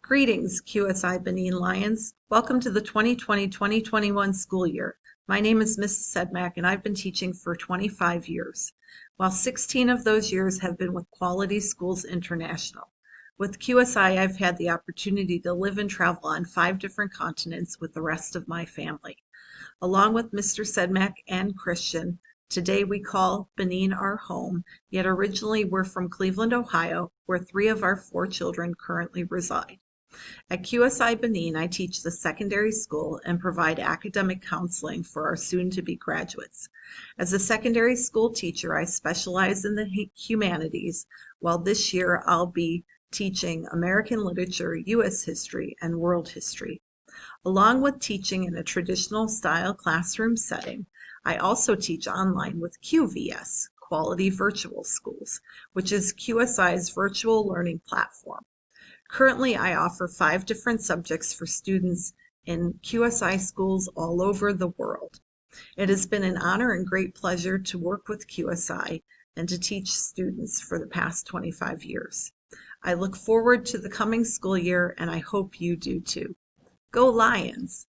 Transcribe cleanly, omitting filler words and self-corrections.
Greetings, QSI Benin Lions. Welcome to the 2020-2021 school year. My name is Mrs. Sedmak, and I've been teaching for 25 years, while 16 of those years have been with Quality Schools International. With QSI, I've had the opportunity to live and travel on 5 different continents with the rest of my family. Along with Mr. Sedmak and Christian, today we call Benin our home, yet originally we're from Cleveland, Ohio, where 3 of our 4 children currently reside. At QSI Benin, I teach the secondary school and provide academic counseling for our soon-to-be graduates. As a secondary school teacher, I specialize in the humanities, while this year I'll be teaching American literature, U.S. history, and world history. Along with teaching in a traditional style classroom setting, I also teach online with QVS, Quality Virtual Schools, which is QSI's virtual learning platform. Currently, I offer 5 different subjects for students in QSI schools all over the world. It has been an honor and great pleasure to work with QSI and to teach students for the past 25 years. I look forward to the coming school year, and I hope you do too. Go Lions!